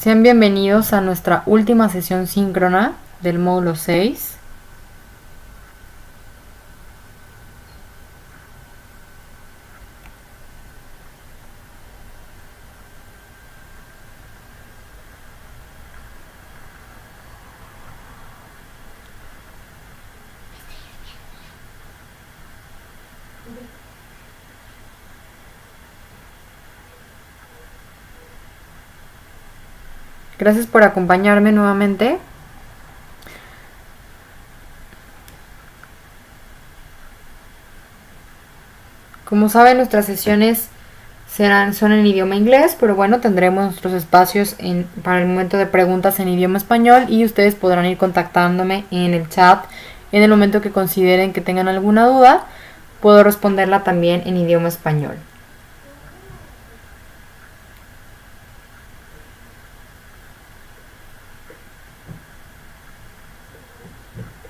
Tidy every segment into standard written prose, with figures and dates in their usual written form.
Sean bienvenidos a nuestra última sesión síncrona del módulo 6. Gracias por acompañarme nuevamente. Como saben, nuestras sesiones son en idioma inglés, pero bueno, tendremos nuestros espacios para el momento de preguntas en idioma español y ustedes podrán ir contactándome en el chat en el momento que consideren que tengan alguna duda. Puedo responderla también en idioma español.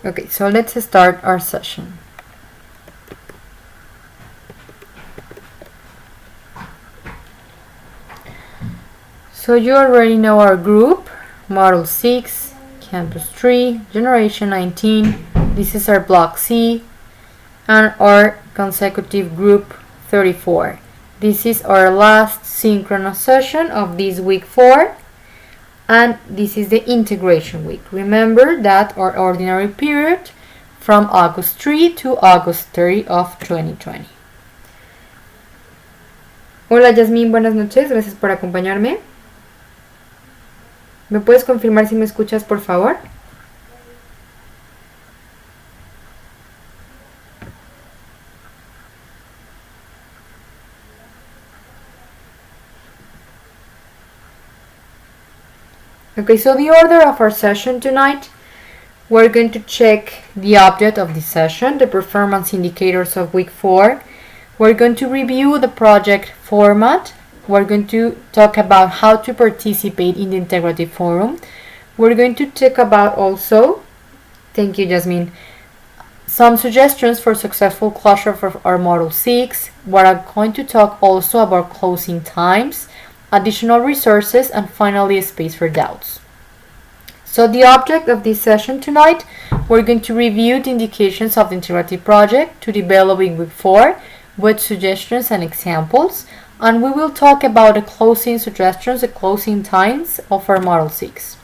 Okay, so let's start our session. So you already know our group, Model 6, Campus 3, Generation 19, this is our Block C, and our consecutive group 34. This is our last synchronous session of this week 4. And this is the integration week. Remember that our ordinary period from August 3 to August 30 of 2020. Hola Yasmín, buenas noches, gracias por acompañarme. ¿Me puedes confirmar si me escuchas, por favor? Okay, so the order of our session tonight, we're going to check the object of the session, the performance indicators of week 4. We're going to review the project format. We're going to talk about how to participate in the integrative forum. We're going to talk about also, thank you Jasmine, some suggestions for successful closure for our Model 6. We're going to talk also about closing times, additional resources, and finally a space for doubts. So the object of this session tonight, we're going to review the indications of the integrative project to develop in week 4 with suggestions and examples, and we will talk about the closing suggestions, the closing times of our Model 6.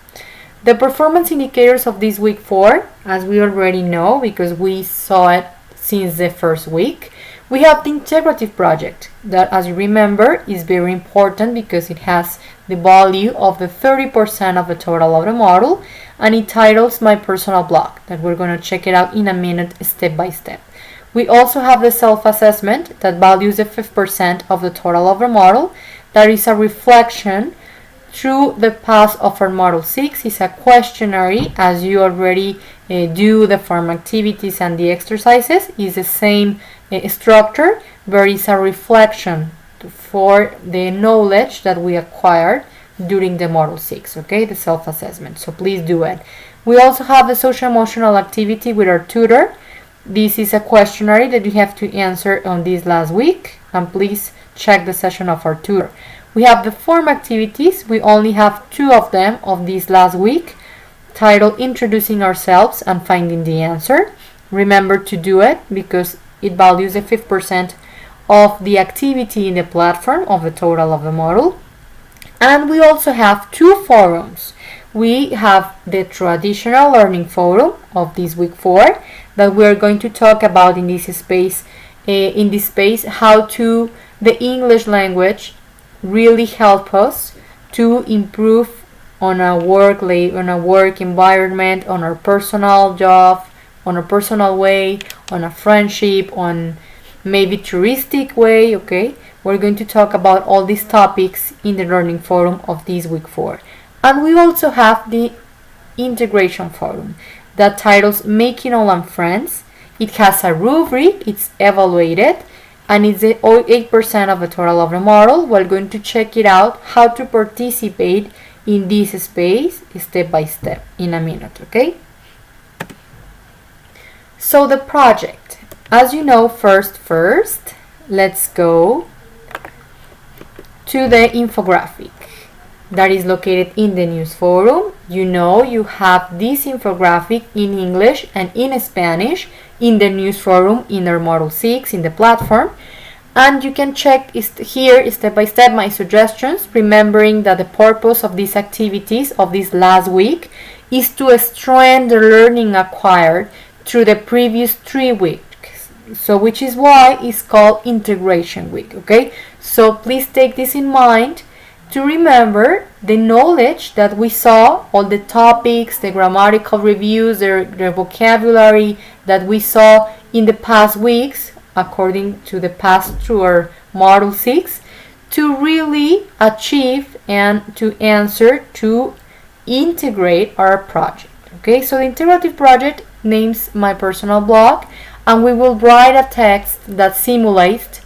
The performance indicators of this week 4, as we already know because we saw it since the first week, we have the integrative project that, as you remember, is very important because it has the value of the 30% of the total of the model, and it titles My Personal Blog, that we're going to check it out in a minute step by step. We also have the self-assessment that values the 5% of the total of the model. That is a reflection through the path of our Model 6. It's a questionnaire, as you already do the form activities and the exercises. It's the same structure, but it's a reflection for the knowledge that we acquired during the Model 6, okay, the self-assessment. So please do it. We also have the social-emotional activity with our tutor. This is a questionnaire that you have to answer on this last week, and please check the session of our tutor. We have the form activities. We only have 2 of them of this last week, titled Introducing Ourselves and Finding the Answer. Remember to do it because it values the 5% of the activity in the platform of the total of the model. And we also have 2 forums. We have the traditional learning forum of this week 4 that we are going to talk about in this space, how to the English language really help us to improve on a work environment, on our personal job, on a personal way, on a friendship, on maybe touristic way, okay? We're going to talk about all these topics in the learning forum of this week 4. And we also have the integration forum that titles Making Online Friends. It has a rubric, it's evaluated, and it's 8% of the total of the model. We're going to check it out, how to participate in this space step by step in a minute, okay? So the project, as you know, first, let's go to the infographic. that is located in the news forum. You know you have this infographic in English and in Spanish in the news forum in our Module 6 in the platform. And you can check here step by step my suggestions, remembering that the purpose of these activities of this last week is to strengthen the learning acquired through the previous 3 weeks. So which is why it's called integration week, okay? So please take this in mind to remember the knowledge that we saw, all the topics, the grammatical reviews, the vocabulary that we saw in the past weeks, according to the past through our Module 6, to really achieve and to answer, to integrate our project. Okay, so the integrative project names my personal blog, and we will write a text that simulates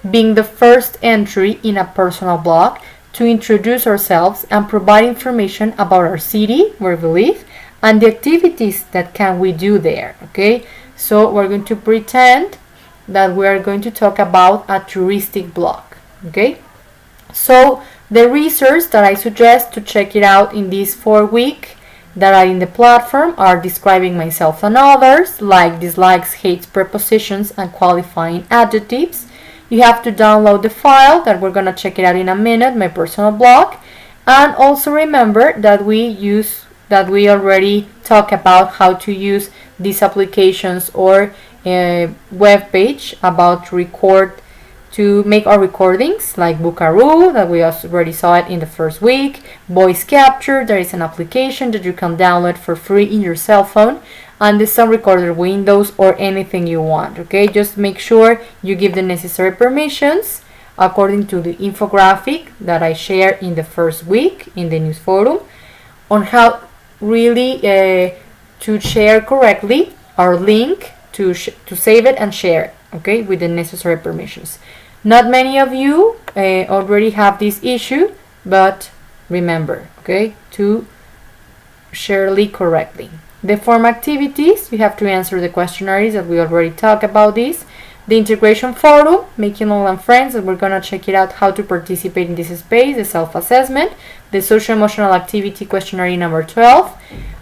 being the first entry in a personal blog to introduce ourselves and provide information about our city where we live and the activities that can we do there. Okay, so we're going to pretend that we are going to talk about a touristic blog. Okay, so the resources that I suggest to check it out in this 4 week that are in the platform are describing myself and others, like, dislikes, hates, prepositions, and qualifying adjectives. You have to download the file that we're gonna check it out in a minute, my personal blog, and also remember that we already talk about how to use these applications or a web page about to make our recordings, like Buckaroo, that we already saw it in the first week. Voice capture, there is an application that you can download for free in your cell phone, and the sound recorder Windows or anything you want. Okay, just make sure you give the necessary permissions according to the infographic that I share in the first week in the news forum on how really to share correctly our link to save it and share it, okay, with the necessary permissions. Not many of you already have this issue, but remember, okay, to share it correctly. The form activities, you have to answer the questionnaires that we already talked about this. The integration forum, making online friends, and we're gonna check it out how to participate in this space. The self-assessment, the social emotional activity questionnaire number 12,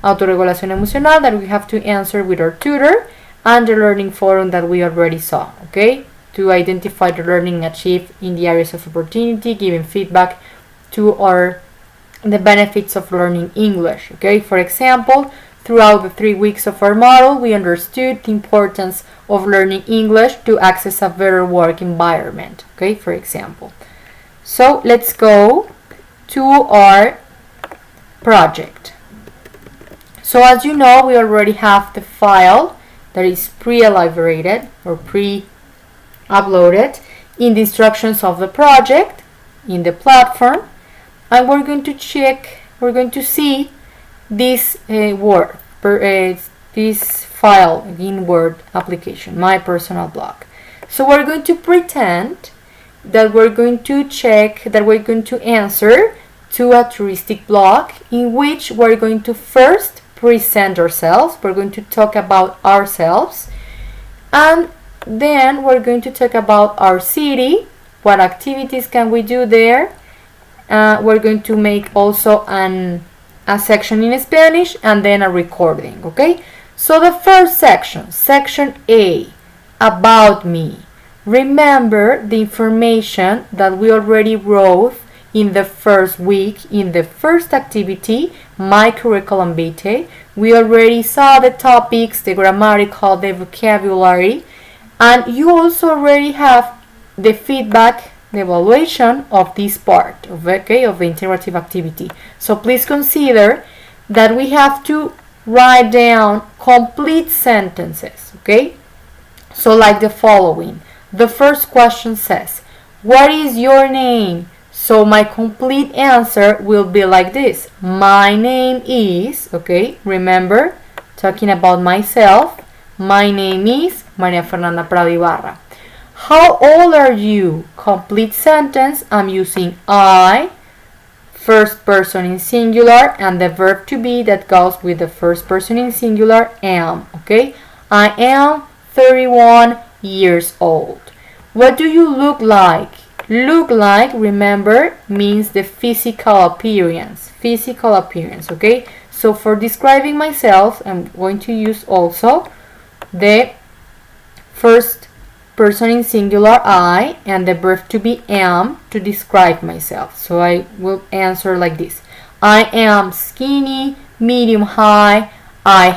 autorregulación emocional, that we have to answer with our tutor, and the learning forum that we already saw, okay, to identify the learning achieved in the areas of opportunity, giving feedback to the benefits of learning English. Okay, for example, throughout the 3 weeks of our model, we understood the importance of learning English to access a better work environment. Okay, for example. So let's go to our project. So as you know, we already have the file that is pre-elaborated or pre-uploaded in the instructions of the project in the platform, and we're going to see this this file in Word application, my personal blog. So we're going to pretend that we're going to answer to a touristic blog in which we're going to first present ourselves. We're going to talk about ourselves, and then we're going to talk about our city, what activities can we do there. We're going to make also a section in Spanish and then a recording. Okay, so the first section A, about me. Remember the information that we already wrote in the first week, in the first activity, my curriculum vitae. We already saw the topics, the grammatical, the vocabulary, and you also already have the feedback, the evaluation of this part of the integrative activity. So please consider that we have to write down complete sentences. Okay, so like the following. The first question says, what is your name? So my complete answer will be like this. My name is, okay, remember, talking about myself, my name is María Fernanda Prado Ibarra. How old are you? Complete sentence. I'm using I, first person in singular, and the verb to be that goes with the first person in singular, am. Okay, I am 31 years old. What do you look like? Look like, remember, means the physical appearance. Physical appearance, okay? So for describing myself, I'm going to use also the first person in singular I and the verb to be am to describe myself. So I will answer like this. I am skinny, medium high. I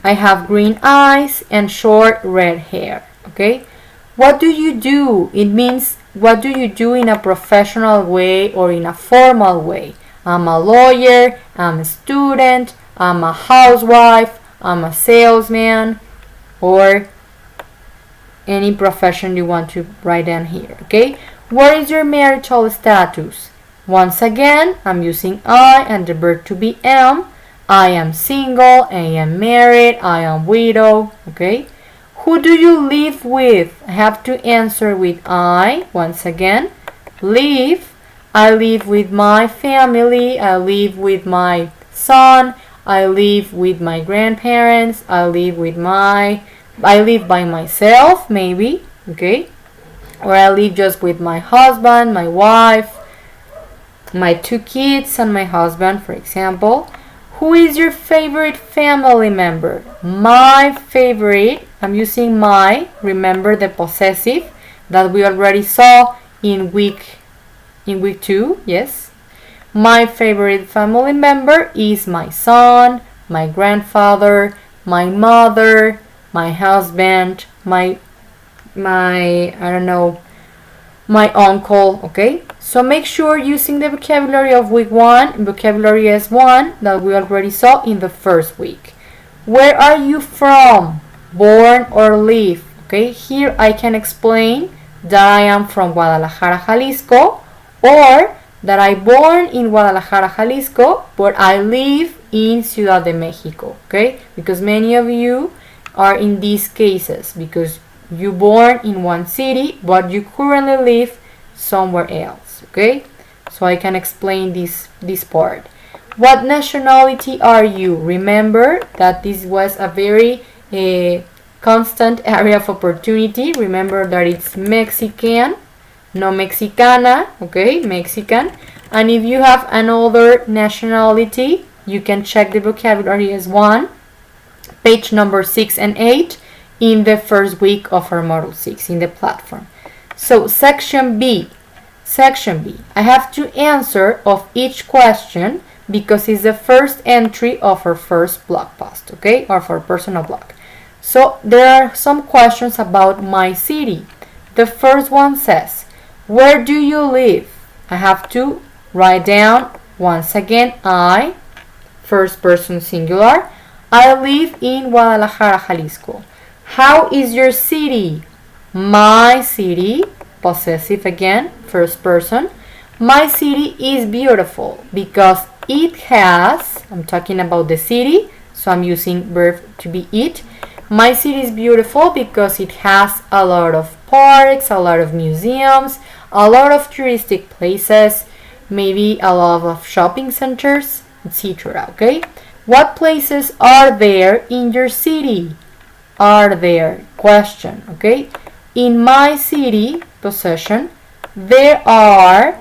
have green eyes and short red hair. Okay? What do you do? It means what do you do in a professional way or in a formal way? I'm a lawyer, I'm a student, I'm a housewife, I'm a salesman, or any profession you want to write down here. Okay? What is your marital status? Once again, I'm using I and the verb to be am. I am single, I am married, I am widow. Okay? Who do you live with? I have to answer with I. Once again, live. I live with my family. I live with my son. I live with my grandparents. I live by myself, maybe. Okay? Or I live just with my husband, my wife, my 2 kids, and my husband, for example. Who is your favorite family member? My favorite, I'm using my, remember the possessive that we already saw in week 2, yes? My favorite family member is my son, my grandfather, my mother, my husband, my uncle, okay? So make sure using the vocabulary of week 1, vocabulary S1 that we already saw in the first week. Where are you from? Born or live? Okay, here I can explain that I am from Guadalajara, Jalisco, or that I born in Guadalajara, Jalisco, but I live in Ciudad de Mexico, okay? Because many of you are in these cases because you born in one city, but you currently live somewhere else, okay? So I can explain this part. What nationality are you? Remember that this was a very constant area of opportunity. Remember that it's Mexican, no Mexicana, okay? Mexican. And if you have another nationality, you can check the vocabulary as one, page number 6 and 8 in the first week of our Module 6 in the platform. So section B. I have to answer of each question because it's the first entry of our first blog post, okay? Or for personal blog. So there are some questions about my city. The first one says, where do you live? I have to write down once again I, first person singular. I live in Guadalajara, Jalisco. How is your city? My city, possessive again, first person. My city is beautiful because it has, I'm talking about the city, so I'm using verb to be it. My city is beautiful because it has a lot of parks, a lot of museums, a lot of touristic places, maybe a lot of shopping centers, etc. Okay? What places are there in your city? Are there? Question. Okay? In my city, possession, there are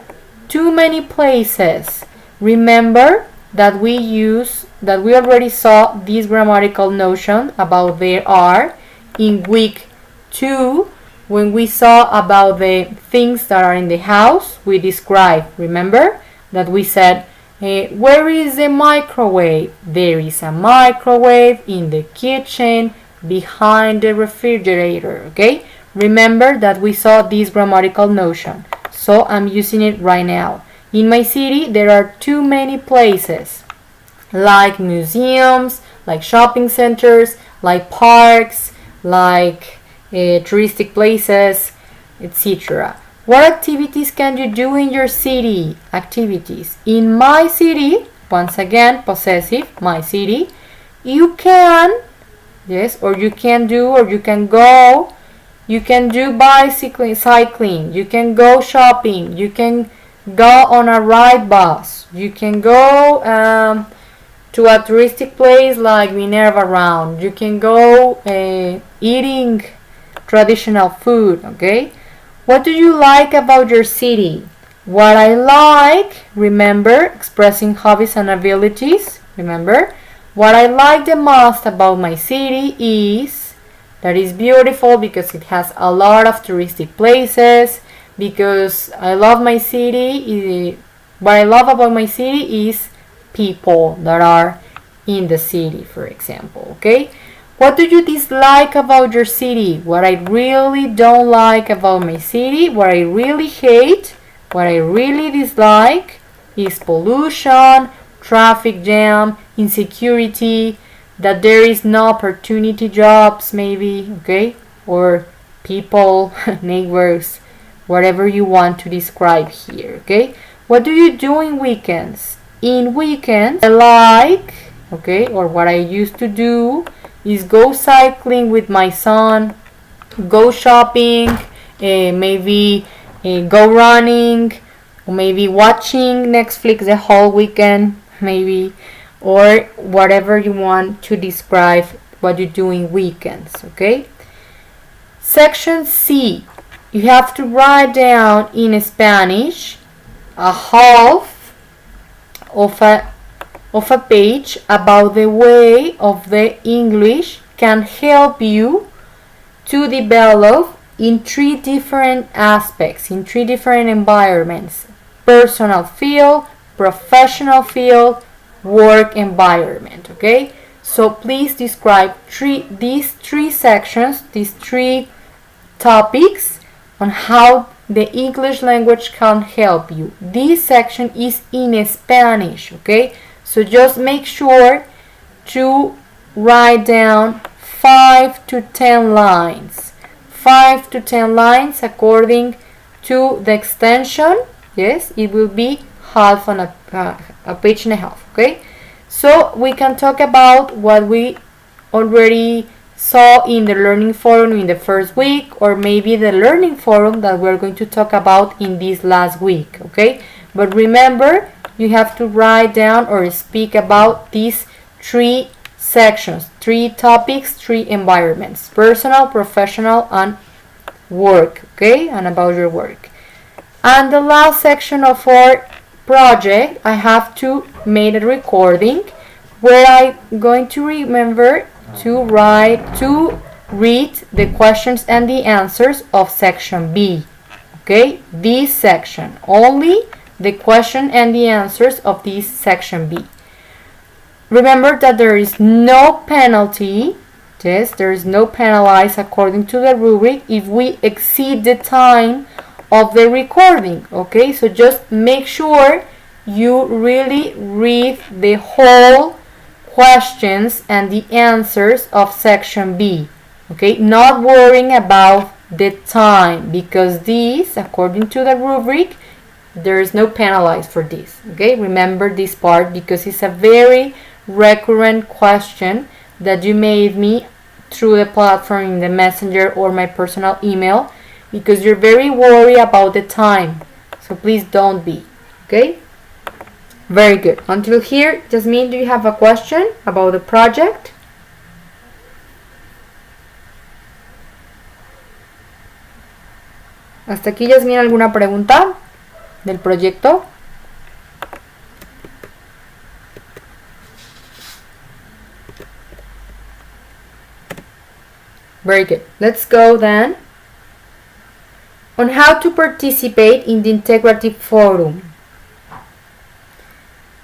too many places. Remember that we already saw this grammatical notion about there are in week 2 when we saw about the things that are in the house. We described, remember that we said, where is the microwave? There is a microwave in the kitchen behind the refrigerator. Okay, remember that we saw this grammatical notion, so I'm using it right now. In my city there are too many places, like museums, like shopping centers, like parks, like touristic places, etc. What activities can you do in your city? Activities. In my city, once again, possessive, my city, you can, yes, or you can do, or you can go, you can do bicycling, cycling, you can go shopping, you can go on a ride bus, you can go to a touristic place like Minerva Round, you can go eating traditional food, okay? What do you like about your city? What I like, remember, expressing hobbies and abilities, remember? What I like the most about my city is that it's beautiful because it has a lot of touristic places, because I love my city. What I love about my city is people that are in the city, for example, okay? What do you dislike about your city? What I really don't like about my city, what I really hate, what I really dislike is pollution, traffic jam, insecurity, that there is no opportunity jobs maybe, okay? Or people, neighbors, whatever you want to describe here, okay? What do you do in weekends? In weekends, I like, okay, or what I used to do is go cycling with my son, go shopping, maybe go running, or maybe watching Netflix the whole weekend, maybe, or whatever you want to describe what you do in weekends, okay? Section C, you have to write down in Spanish a half of a page about the way of the English can help you to develop in 3 different aspects, in 3 different environments: personal field, professional field, work environment, okay? So please describe these 3 sections, these 3 topics on how the English language can help you. This section is in Spanish, okay? So just make sure to write down 5 to 10 lines. 5 to 10 lines according to the extension. Yes, it will be half on a page and a half, okay? So we can talk about what we already saw in the learning forum in the first week, or maybe the learning forum that we're going to talk about in this last week, okay? But remember, you have to write down or speak about these 3 sections, 3 topics, 3 environments: personal, professional, and work, okay? And about your work. And the last section of our project, I have to make a recording where I'm going to remember to read the questions and the answers of section B, okay? This section, only the question and the answers of this section B. Remember that there is no penalty. Yes, there is no penalized according to the rubric if we exceed the time of the recording, okay? So just make sure you really read the whole questions and the answers of section B, okay? Not worrying about the time, because this, according to the rubric, there is no penalized for this, okay? Remember this part because it's a very recurrent question that you made me through the platform in the messenger or my personal email, because you're very worried about the time. So please don't be, okay? Very good. Until here, Jasmine, do you have a question about the project? ¿Hasta aquí, Jasmine, alguna pregunta del proyecto? Very good. Let's go then on how to participate in the Integrative Forum.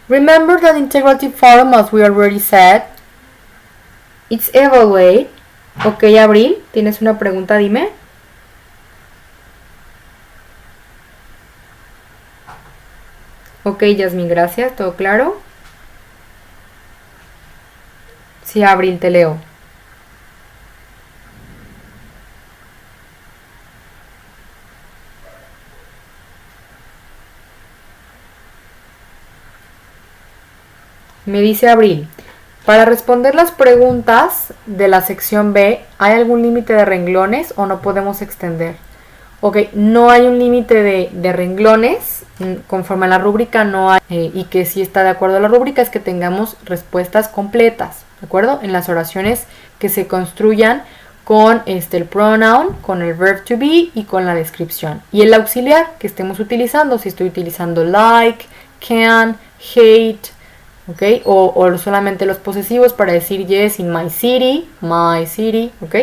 Remember that Integrative Forum, as we already said, it's evaluate. Ok, Abril, ¿tienes una pregunta? Dime. Ok, Yasmin, gracias. ¿Todo claro? Sí, Abril, te leo. Me dice Abril, para responder las preguntas de la sección B, ¿hay algún límite de renglones o no podemos extender? Ok, no hay un límite de renglones, conforme a la rúbrica no hay, y que sí está de acuerdo a la rúbrica es que tengamos respuestas completas, ¿de acuerdo? En las oraciones que se construyan con el pronoun, con el verb to be y con la descripción. Y el auxiliar que estemos utilizando, si estoy utilizando like, can, hate, ¿ok? O solamente los posesivos para decir yes in my city, ¿ok?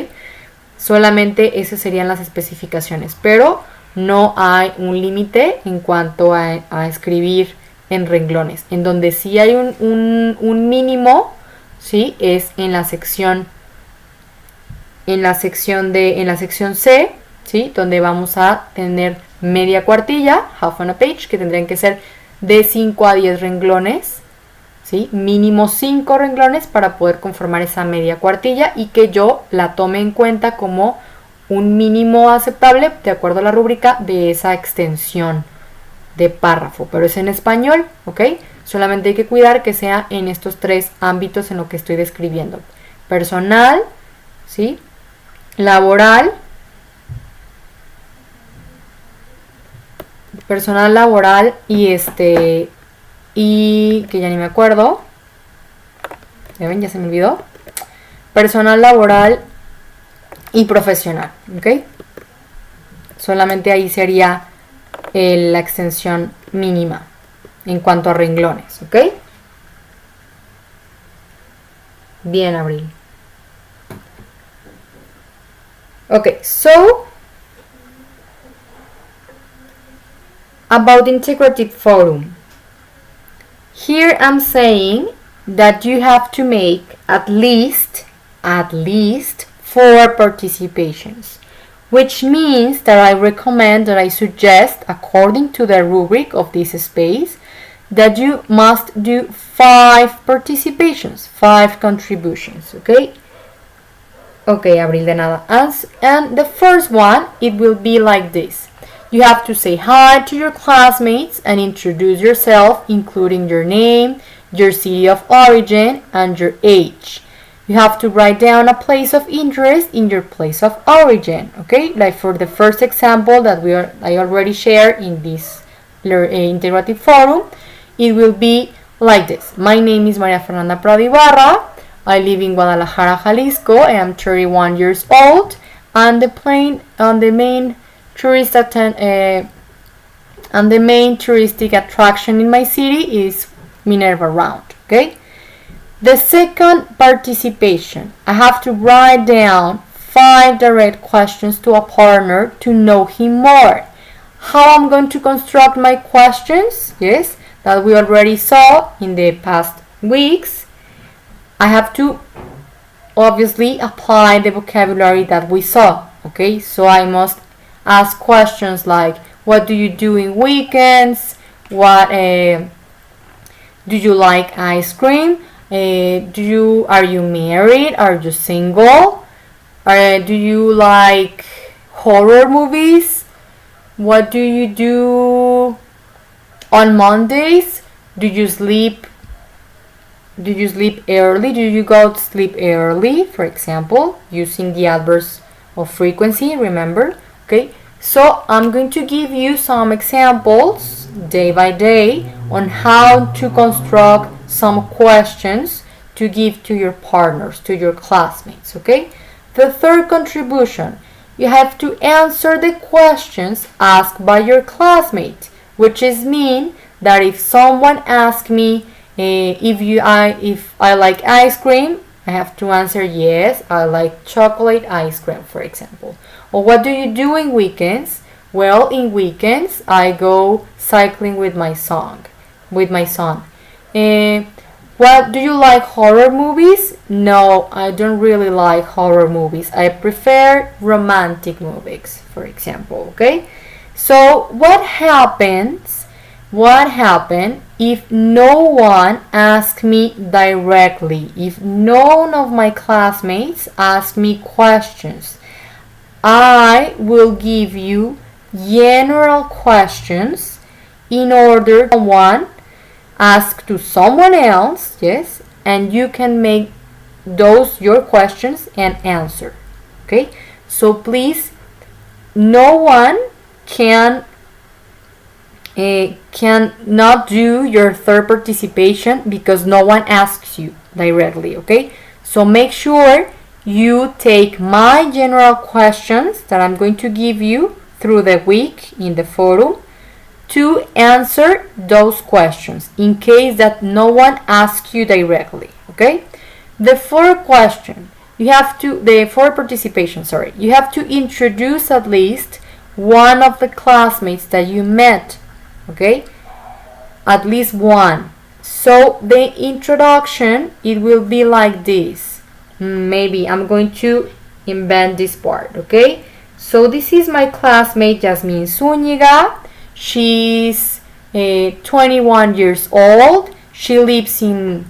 Solamente esas serían las especificaciones, pero no hay un límite en cuanto a escribir en renglones. En donde sí hay un mínimo, ¿sí? Es en la sección C, ¿sí? Donde vamos a tener media cuartilla, half on a page, que tendrían que ser de 5 a 10 renglones, ¿sí? Mínimo 5 renglones para poder conformar esa media cuartilla y que yo la tome en cuenta como un mínimo aceptable de acuerdo a la rúbrica de esa extensión de párrafo, pero es en español, ¿ok? Solamente hay que cuidar que sea en estos 3 ámbitos en lo que estoy describiendo: personal, ¿sí? Laboral, personal laboral y y que ya ni me acuerdo, ¿ya ven? Ya se me olvidó, personal laboral y profesional, ¿ok? Solamente ahí sería la extensión mínima en cuanto a renglones, ¿ok? Bien, Abril. Okay, so about integrative forum. Here I'm saying that you have to make at least 4 participations, which means that I suggest, according to the rubric of this space, that you must do 5 participations, 5 contributions, okay? Okay, Abril, de nada. And the first one, it will be like this. You have to say hi to your classmates and introduce yourself, including your name, your city of origin, and your age. You have to write down a place of interest in your place of origin, okay? Like for the first example that I already shared in this integrative forum, it will be like this. My name is Maria Fernanda Prado Ibarra. I live in Guadalajara, Jalisco. I am 31 years old, and the main touristic attraction in my city is Minerva Round. Okay. The second participation, I have to write down 5 direct questions to a partner to know him more. How I'm going to construct my questions? Yes, that we already saw in the past weeks. I have to obviously apply the vocabulary that we saw, okay? So I must ask questions like, what do you do in weekends? What do you like ice cream? Are you married? Are you single? Do you like horror movies? What do you do on Mondays? Do you sleep early? Do you go to sleep early, for example, using the adverbs of frequency, remember? Okay, so I'm going to give you some examples day by day on how to construct some questions to give to your partners, to your classmates, okay? The third contribution, you have to answer the questions asked by your classmate, which is mean that if someone asks me if I like ice cream, I have to answer yes, I like chocolate ice cream, for example. Or what do you do in weekends? Well, in weekends I go cycling with my son. What do you like, horror movies? No, I don't really like horror movies. I prefer romantic movies, for example, okay? So what happens if no one asks me directly? If none of my classmates ask me questions, I will give you general questions in order someone ask to someone else, yes, and you can make those your questions and answer, okay? So please, no one cannot do your third participation because no one asks you directly, okay? So make sure you take my general questions that I'm going to give you through the week in the forum to answer those questions in case that no one asks you directly, okay? The for participation, you have to introduce at least one of the classmates that you met, okay? At least one. So the introduction, it will be like this. Maybe I'm going to invent this part, okay? So this is my classmate Jasmine Zúñiga. She's 21 years old. She lives in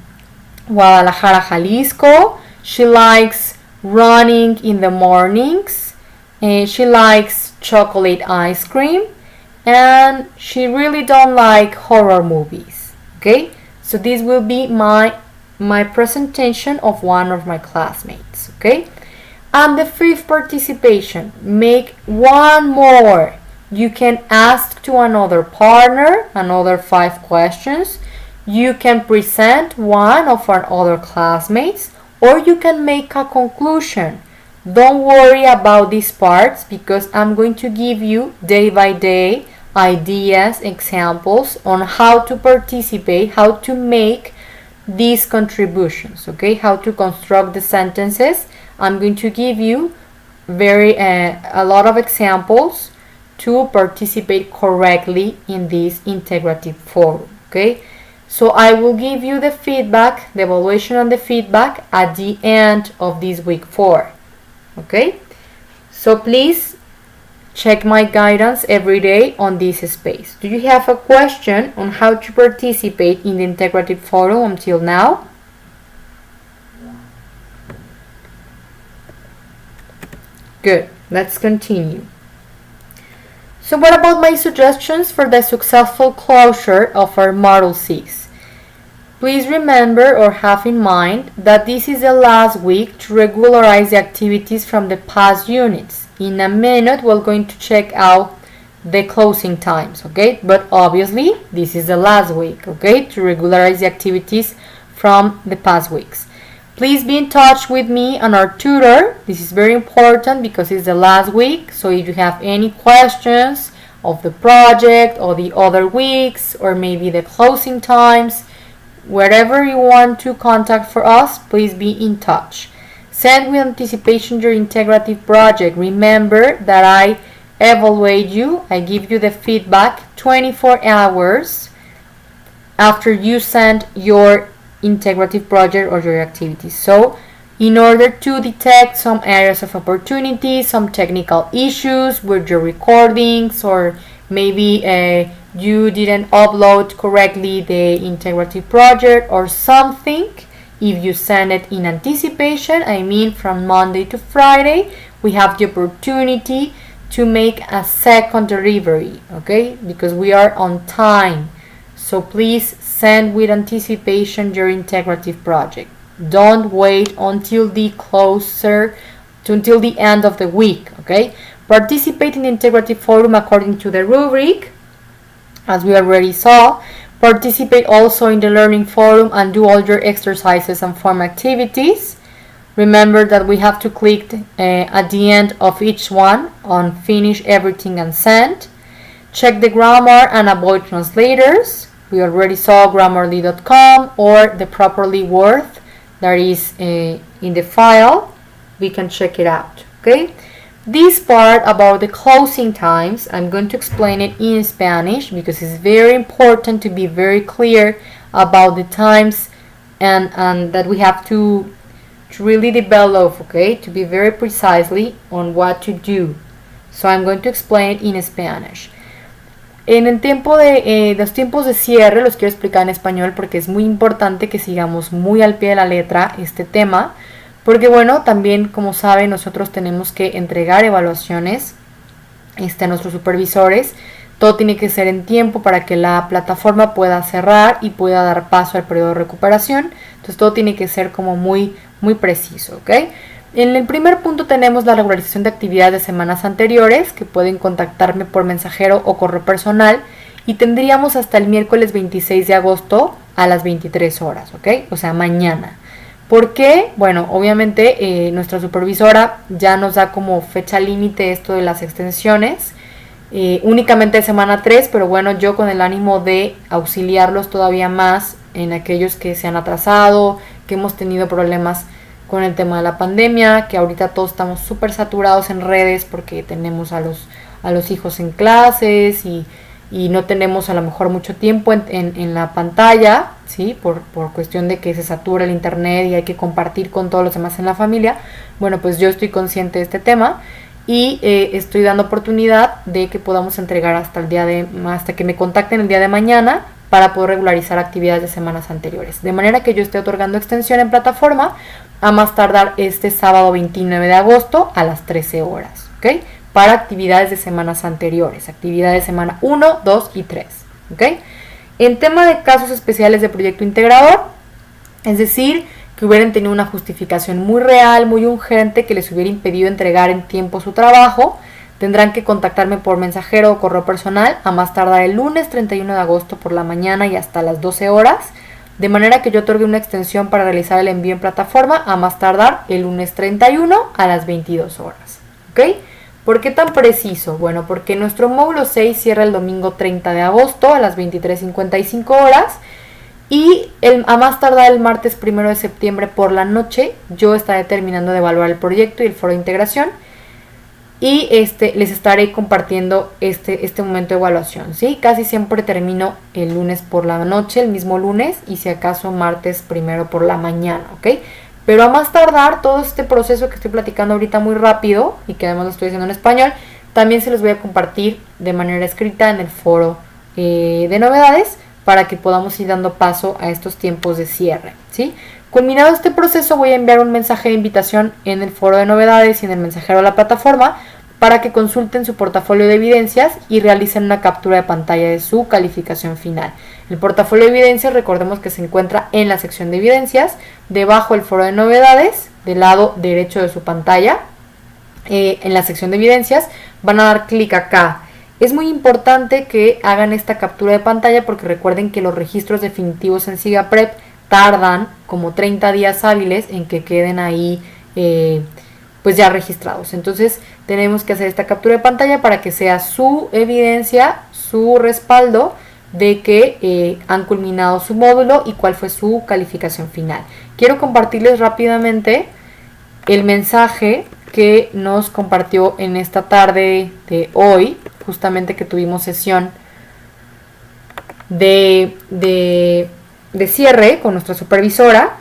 Guadalajara, Jalisco. She likes running in the mornings. She likes chocolate ice cream. And she really don't like horror movies. Okay? So this will be my presentation of one of my classmates. Okay? And the fifth participation, make one more. You can ask to another partner another 5 questions. You can present one of our other classmates, or you can make a conclusion. Don't worry about these parts because I'm going to give you day by day ideas, examples on how to participate, how to make these contributions, okay? How to construct the sentences. I'm going to give you a lot of examples to participate correctly in this integrative forum, okay? So I will give you the feedback, the evaluation and the feedback at the end of this week 4, okay? So please check my guidance every day on this space. Do you have a question on how to participate in the integrative forum until now? Good, let's continue. So what about my suggestions for the successful closure of our Model 6? Please remember or have in mind that this is the last week to regularize the activities from the past units. In a minute, we're going to check out the closing times, okay? But obviously, this is the last week, okay? To regularize the activities from the past weeks. Please be in touch with me and our tutor. This is very important because it's the last week. So if you have any questions of the project or the other weeks or maybe the closing times, wherever you want to contact for us, please be in touch. Send with anticipation your integrative project. Remember that I evaluate you. I give you the feedback 24 hours after you send your integrative project or your activities. So in order to detect some areas of opportunity, some technical issues with your recordings, or maybe you didn't upload correctly the integrative project or something, if you send it in anticipation, I mean from Monday to Friday, we have the opportunity to make a second delivery, okay? Because we are on time. So please send with anticipation your integrative project. Don't wait until the end of the week, okay? Participate in the integrative forum according to the rubric, as we already saw. Participate also in the learning forum and do all your exercises and form activities. Remember that we have to click at the end of each one on finish everything and send. Check the grammar and avoid translators. We already saw grammarly.com or the properly word that is in the file. We can check it out, okay? This part about the closing times, I'm going to explain it in Spanish because it's very important to be very clear about the times and that we have to really develop, okay? To be very precisely on what to do. So I'm going to explain it in Spanish. En el tiempo los tiempos de cierre los quiero explicar en español porque es muy importante que sigamos muy al pie de la letra este tema, porque bueno, también como saben nosotros tenemos que entregar evaluaciones a nuestros supervisores. Todo tiene que ser en tiempo para que la plataforma pueda cerrar y pueda dar paso al periodo de recuperación. Entonces todo tiene que ser como muy preciso, ¿ok? En el primer punto tenemos la regularización de actividades de semanas anteriores, que pueden contactarme por mensajero o correo personal, y tendríamos hasta el miércoles 26 de agosto a las 23 horas, ¿ok? O sea, mañana. ¿Por qué? Bueno, obviamente nuestra supervisora ya nos da como fecha límite esto de las extensiones, únicamente de semana 3, pero bueno, yo con el ánimo de auxiliarlos todavía más en aquellos que se han atrasado, que hemos tenido problemas con el tema de la pandemia, que ahorita todos estamos súper saturados en redes porque tenemos a los hijos en clases y no tenemos a lo mejor mucho tiempo en la pantalla, ¿sí? Por cuestión de que se satura el internet y hay que compartir con todos los demás en la familia. Bueno, pues yo estoy consciente de este tema y estoy dando oportunidad de que podamos entregar hasta que me contacten el día de mañana para poder regularizar actividades de semanas anteriores. De manera que yo esté otorgando extensión en plataforma a más tardar este sábado 29 de agosto a las 13 horas, ¿ok? Para actividades de semanas anteriores, actividades de semana 1, 2 y 3, ¿ok? En tema de casos especiales de proyecto integrador, es decir, que hubieran tenido una justificación muy real, muy urgente, que les hubiera impedido entregar en tiempo su trabajo, tendrán que contactarme por mensajero o correo personal a más tardar el lunes 31 de agosto por la mañana y hasta las 12 horas, de manera que yo otorgue una extensión para realizar el envío en plataforma a más tardar el lunes 31 a las 22 horas, ¿ok? ¿Por qué tan preciso? Bueno, porque nuestro módulo 6 cierra el domingo 30 de agosto a las 23:55 horas y a más tardar el martes 1 de septiembre por la noche yo estaré terminando de evaluar el proyecto y el foro de integración y les estaré compartiendo este momento de evaluación, ¿sí? Casi siempre termino el lunes por la noche, el mismo lunes, y si acaso martes 1 por la mañana, ¿ok? Pero a más tardar, todo este proceso que estoy platicando ahorita muy rápido, y que además lo estoy haciendo en español, también se los voy a compartir de manera escrita en el foro de novedades, para que podamos ir dando paso a estos tiempos de cierre, ¿sí? Culminado este proceso, voy a enviar un mensaje de invitación en el foro de novedades y en el mensajero de la plataforma para que consulten su portafolio de evidencias y realicen una captura de pantalla de su calificación final. El portafolio de evidencias, recordemos que se encuentra en la sección de evidencias, debajo del foro de novedades, del lado derecho de su pantalla, en la sección de evidencias, van a dar clic acá. Es muy importante que hagan esta captura de pantalla porque recuerden que los registros definitivos en SIGAPREP tardan como 30 días hábiles en que queden ahí pues ya registrados. Entonces tenemos que hacer esta captura de pantalla para que sea su evidencia, su respaldo de que han culminado su módulo y cuál fue su calificación final. Quiero compartirles rápidamente el mensaje que nos compartió en esta tarde de hoy, justamente que tuvimos sesión de cierre con nuestra supervisora.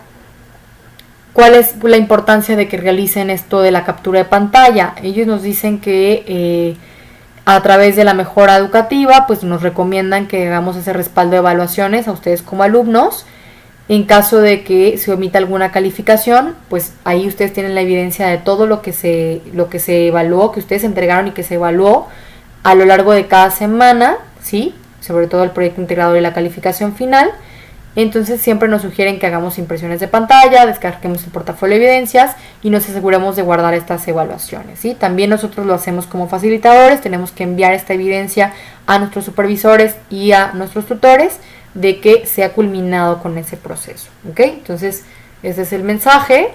¿Cuál es la importancia de que realicen esto de la captura de pantalla? Ellos nos dicen que a través de la mejora educativa, pues nos recomiendan que hagamos ese respaldo de evaluaciones a ustedes como alumnos. En caso de que se omita alguna calificación, pues ahí ustedes tienen la evidencia de todo lo que se evaluó, que ustedes entregaron y que se evaluó a lo largo de cada semana, ¿sí? Sobre todo el proyecto integrador y la calificación final. Entonces siempre nos sugieren que hagamos impresiones de pantalla, descarguemos el portafolio de evidencias y nos aseguremos de guardar estas evaluaciones, ¿sí? También nosotros lo hacemos como facilitadores, tenemos que enviar esta evidencia a nuestros supervisores y a nuestros tutores de que se ha culminado con ese proceso, ¿ok? Entonces ese es el mensaje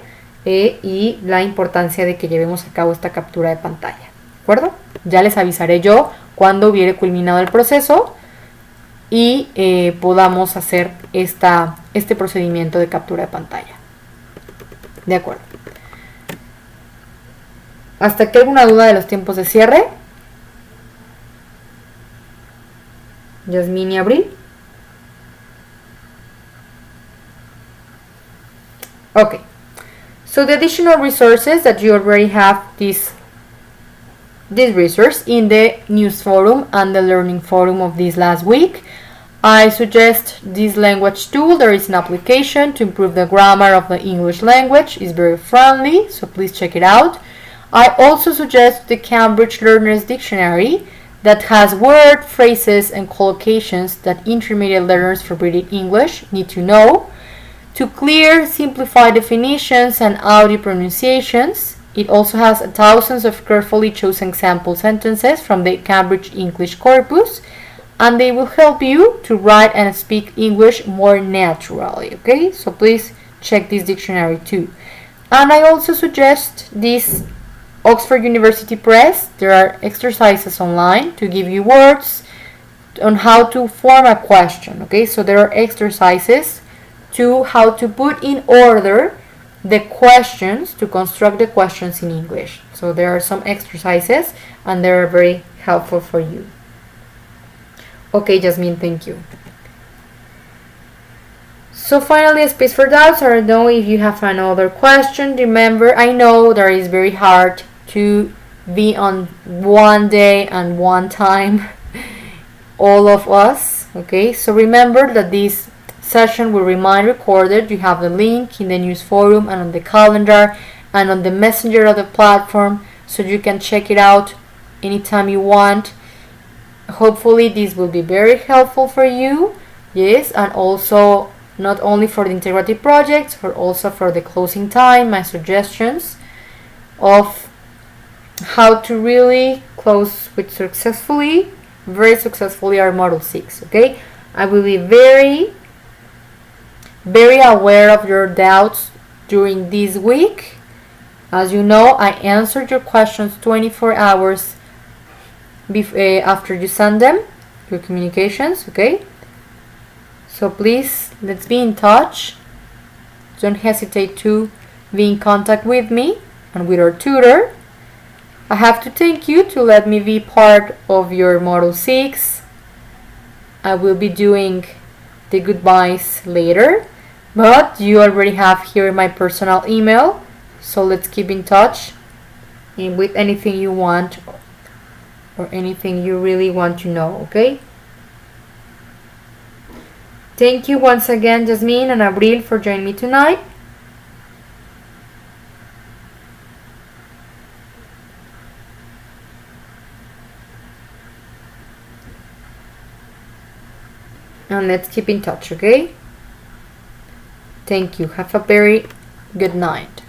y la importancia de que llevemos a cabo esta captura de pantalla, ¿de acuerdo? Ya les avisaré yo cuando hubiere culminado el proceso y podamos hacer este procedimiento de captura de pantalla. De acuerdo. ¿Hasta aquí alguna duda de los tiempos de cierre? Yasmín y Abril. Okay. So the additional resources that you already have this resource in the news forum and the learning forum of this last week. I suggest this language tool. There is an application to improve the grammar of the English language. It's very friendly, so please check it out. I also suggest the Cambridge Learners Dictionary that has word, phrases, and collocations that intermediate learners for reading English need to know. To clear, simplify definitions and audio pronunciations. It also has thousands of carefully chosen sample sentences from the Cambridge English corpus, and they will help you to write and speak English more naturally, okay? So please check this dictionary too. And I also suggest this Oxford University Press. There are exercises online to give you words on how to form a question. Okay, so there are exercises to how to put in order the questions, to construct the questions in English. So there are some exercises and they are very helpful for you. Okay, Jasmine, thank you. So finally, a space for doubts. I don't know if you have another question. Remember, I know that it's very hard to be on one day and one time, all of us. Okay, so remember that this session will remain recorded. You have the link in the news forum and on the calendar and on the messenger of the platform, so you can check it out anytime you want. Hopefully this will be very helpful for you. Yes, and also not only for the integrative projects, but also for the closing time, my suggestions of how to really close with very successfully our Model 6. Okay, I will be very aware of your doubts during this week. As you know, I answered your questions 24 hours after you send them, your communications. Okay, so please, let's be in touch. Don't hesitate to be in contact with me and with our tutor. I have to thank you to let me be part of your Model 6. I will be doing the goodbyes later, but you already have here my personal email, so let's keep in touch with anything you want or anything you really want to know. Okay, thank you once again, Jasmine and Abril, for joining me tonight. And let's keep in touch. Okay, thank you. Have a very good night.